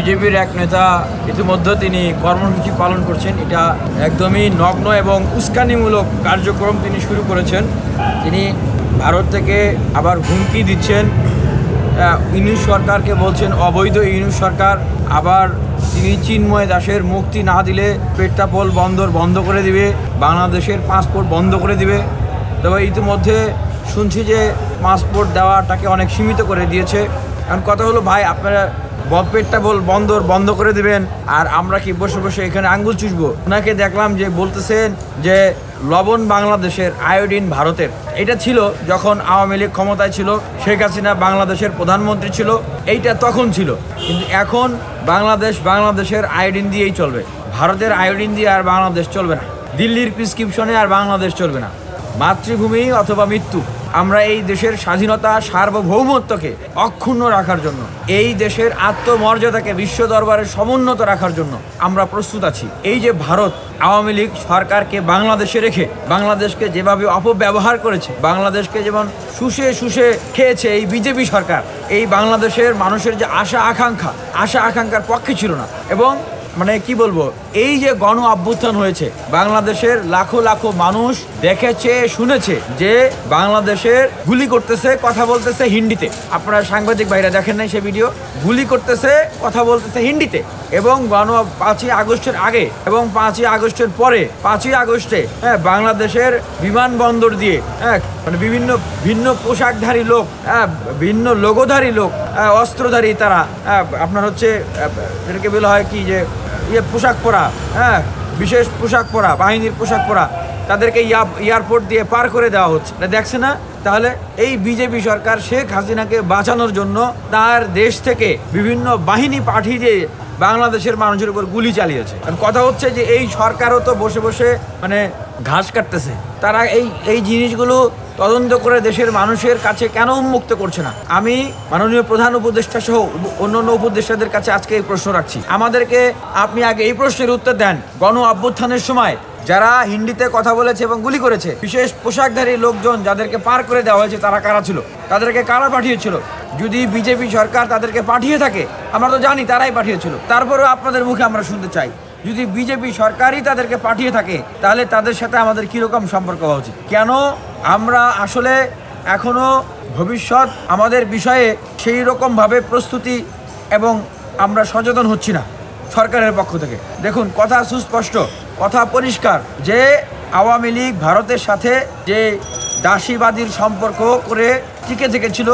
বিজেপির এক নেতা ইতিমধ্যে তিনি কর্মসূচি পালন করছেন। এটা একদমই নগ্ন এবং উস্কানিমূলক কার্যক্রম তিনি শুরু করেছেন। তিনি ভারত থেকে আবার হুমকি দিচ্ছেন, ইউনূস সরকারকে বলছেন অবৈধ ইউনূস সরকার। আবার তিনি চিন্ময় দাসের মুক্তি না দিলে পেট্টাপোল বন্দর বন্ধ করে দিবে, বাংলাদেশের পাসপোর্ট বন্ধ করে দিবে। তবে ইতিমধ্যে শুনছি যে পাসপোর্ট দেওয়াটাকে অনেক সীমিত করে দিয়েছে। এখন কথা হলো ভাই, আপনারা পেট্টাপোল বন্দর বন্ধ করে দিবেন আর আমরা কি বসে বসে এখানে আঙ্গুল চুষবো? ওনাকে দেখলাম যে বলতেছেন যে লবণ বাংলাদেশের, আয়োডিন ভারতের। এটা ছিল যখন আওয়ামী লীগ ক্ষমতায় ছিল, শেখ হাসিনা বাংলাদেশের প্রধানমন্ত্রী ছিল, এইটা তখন ছিল। কিন্তু এখন বাংলাদেশের আয়োডিন দিয়েই চলবে। ভারতের আয়োডিন দিয়ে আর বাংলাদেশ চলবে না, দিল্লির প্রেসক্রিপশনে আর বাংলাদেশ চলবে না। মাতৃভূমি অথবা মৃত্যু। আমরা এই দেশের স্বাধীনতা, সার্বভৌমত্বকে অক্ষুণ্ণ রাখার জন্য, এই দেশের আত্মমর্যাদাকে বিশ্ব দরবারে সমুন্নত রাখার জন্য আমরা প্রস্তুত আছি। এই যে ভারত আওয়ামী লীগ সরকারকে বাংলাদেশে রেখে বাংলাদেশকে যেভাবে অপব্যবহার করেছে, বাংলাদেশকে যেমন শুষে খেয়েছে এই বিজেপি সরকার, এই বাংলাদেশের মানুষের যে আশা আকাঙ্ক্ষার পক্ষে ছিল না। এবং মানে কি বলবো, এই যে গণ অভ্যুত্থান হয়েছে, বাংলাদেশের লাখো লাখো মানুষ দেখেছে, শুনেছে যে বাংলাদেশের গুলি করতেছে, কথা বলতেছে হিন্দিতে। আপনারা সাংবাদিক ভাইরা দেখেন নাই সে ভিডিও? গুলি করতেছে, কথা বলতেছে হিন্দিতে। এবং 5ই আগস্টের আগে এবং 5ই আগস্টের পরে, 5ই আগস্টে বাংলাদেশের বিমানবন্দর দিয়ে মানে ভিন্ন পোশাকধারী লোক, ভিন্ন লোগোধারী লোক, অস্ত্রধারী তারা, আপনার হচ্ছে এটাকে বলা হয় কি যে পোশাক পরা, বিশেষ পোশাক পরা, বাহিনীর পোশাক পরা, তাদেরকে এয়ারপোর্ট দিয়ে পার করে দেওয়া হচ্ছে। দেখছে না? তাহলে এই বিজেপি সরকার শেখ হাসিনাকে বাঁচানোর জন্য তার দেশ থেকে বিভিন্ন বাহিনী পাঠিয়ে বাংলাদেশের মানুষের উপর গুলি চালিয়েছে। কথা হচ্ছে যে এই সরকারও তো বসে বসে মানে ঘাস কাটতেছে। তারা এই জিনিসগুলো তদন্ত করে দেশের মানুষের কাছে কেন উন্মুক্ত করছে না? আমি মাননীয় প্রধান উপদেষ্টা সহ অন্যান্য উপদেষ্টাদের কাছে আজকে এই প্রশ্ন রাখছি। আমাদেরকে আপনি আগে এই প্রশ্নের উত্তর দেন, গণ অভ্যুত্থানের সময় যারা হিন্দিতে কথা বলেছে এবং গুলি করেছে, বিশেষ পোশাকধারী লোকজন যাদেরকে পার করে দেওয়া হয়েছে, তারা কারা ছিল? তাদেরকে কারা পাঠিয়েছিল? যদি বিজেপি সরকার তাদেরকে পাঠিয়ে থাকে, আমরা তো জানি তারাই পাঠিয়েছিল, তারপরেও আপনাদের মুখে আমরা শুনতে চাই, যদি বিজেপি সরকারই তাদেরকে পাঠিয়ে থাকে তাহলে তাদের সাথে আমাদের কীরকম সম্পর্ক হওয়া উচিত? কেন আমরা আসলে এখনও ভবিষ্যৎ আমাদের বিষয়ে সেই রকমভাবে প্রস্তুতি এবং আমরা সচেতন হচ্ছি না সরকারের পক্ষ থেকে? দেখুন, কথা সুস্পষ্ট, কথা পরিষ্কার যে আওয়ামী লীগ ভারতের সাথে যে দাসীবাদীর সম্পর্ক করে টিকে থেকেছিল,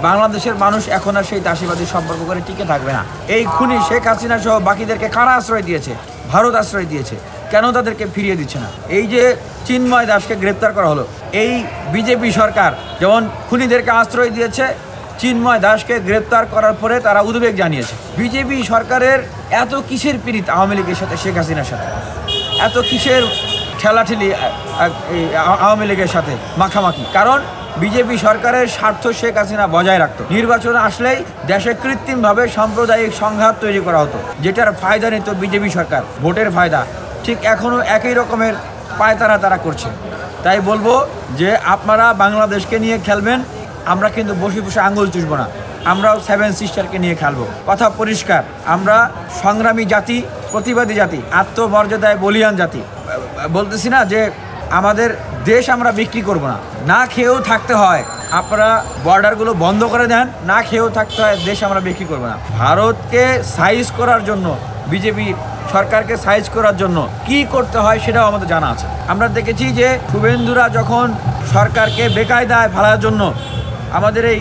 বাংলাদেশের মানুষ এখন আর সেই দাসীবাদীর সম্পর্ক করে টিকে থাকবে না। এই খুনি শেখ হাসিনা সহ বাকিদেরকে কারা আশ্রয় দিয়েছে? ভারত আশ্রয় দিয়েছে। কেন তাদেরকে ফিরিয়ে দিচ্ছে না? এই যে চিন্ময় দাসকে গ্রেপ্তার করা হলো, এই বিজেপি সরকার যেমন খুনিদেরকে আশ্রয় দিয়েছে, চিন্ময় দাসকে গ্রেপ্তার করার পরে তারা উদ্বেগ জানিয়েছে। বিজেপি সরকারের এত কিসের পীড়িত আওয়ামী লীগের সাথে, শেখ হাসিনার সাথে? এত কিসের ঠেলাঠেলি আওয়ামী লীগের সাথে মাখামাখি? কারণ বিজেপি সরকারের স্বার্থ শেখ হাসিনা বজায় রাখত। নির্বাচন আসলেই দেশে কৃত্রিমভাবে সাম্প্রদায়িক সংঘাত তৈরি করা হতো, যেটার ফায়দা নিত বিজেপি সরকার, ভোটের ফায়দা। ঠিক এখনও একই রকমের পায়তারা তারা করছে। তাই বলবো যে আপনারা বাংলাদেশকে নিয়ে খেলবেন, আমরা কিন্তু বসে বসে আঙুল চুষবো না। আমরাও 7 সিস্টারকে নিয়ে খেলবো। কথা পরিষ্কার, আমরা সংগ্রামী জাতি, প্রতিবাদী জাতি, আত্মমর্যাদায় বলিয়ান জাতি। বলতেছি না যে আমাদের দেশ আমরা বিক্রি করব না, না খেয়েও থাকতে হয়। আপনারা বর্ডারগুলো বন্ধ করে দেন, না খেয়েও থাকতে হয়, দেশ আমরা বিক্রি করব না। ভারতকে সাইজ করার জন্য, বিজেপি সরকারকে সাইজ করার জন্য কি করতে হয় সেটাও আমাদের জানা আছে। আমরা দেখেছি যে শুভেন্দুরা যখন সরকারকে বেকায়দায় ফেলার জন্য, আমাদের এই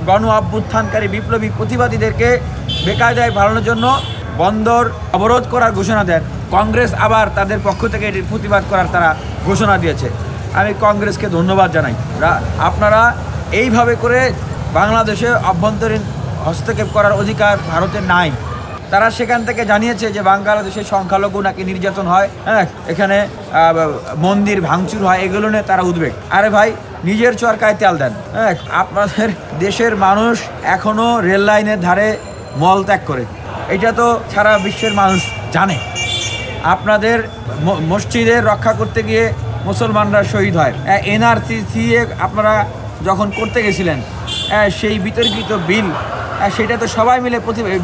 গণ অভ্যুত্থানকারী বিপ্লবী প্রতিবাদীদেরকে বেকায়দায় ফেলানোর জন্য বন্দর অবরোধ করার ঘোষণা দেন, কংগ্রেস আবার তাদের পক্ষ থেকে এটির প্রতিবাদ করার তারা ঘোষণা দিয়েছে। আমি কংগ্রেসকে ধন্যবাদ জানাই। আপনারা এইভাবে করে বাংলাদেশে অভ্যন্তরীণ হস্তক্ষেপ করার অধিকার ভারতের নাই। তারা সেখান থেকে জানিয়েছে যে বাংলাদেশের সংখ্যালঘু নাকি নির্যাতন হয়, এখানে মন্দির ভাঙচুর হয়, এগুলো নিয়ে তারা উদ্বেগ। আরে ভাই, নিজের চরকায় তেল দেন। আপনাদের দেশের মানুষ এখনও রেল লাইনের ধারে মল ত্যাগ করে, এটা তো সারা বিশ্বের মানুষ জানে। আপনাদের মসজিদের রক্ষা করতে গিয়ে মুসলমানরা শহীদ হয়। NRC আপনারা যখন করতে গেছিলেন, সেই বিতর্কিত বিল সেটা তো সবাই মিলে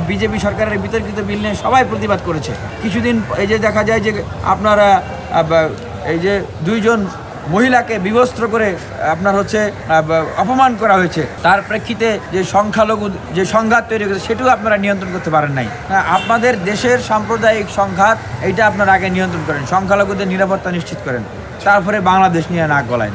বিজেপি সরকারের বিতর্কিত বিল নিয়ে সবাই প্রতিবাদ করেছে। কিছুদিন এই যে দেখা যায় যে আপনারা এই যে 2 জন মহিলাকে বিবস্ত্র করে আপনার হচ্ছে অপমান করা হয়েছে, তার প্রেক্ষিতে যে সংখ্যালঘু যে সংঘাত তৈরি হয়েছে সেটাও আপনারা নিয়ন্ত্রণ করতে পারেন নাই। আপনাদের দেশের সাম্প্রদায়িক সংঘাত এইটা আপনারা আগে নিয়ন্ত্রণ করেন, সংখ্যালঘুদের নিরাপত্তা নিশ্চিত করেন, তারপরে বাংলাদেশ নিয়ে নাক গলায়।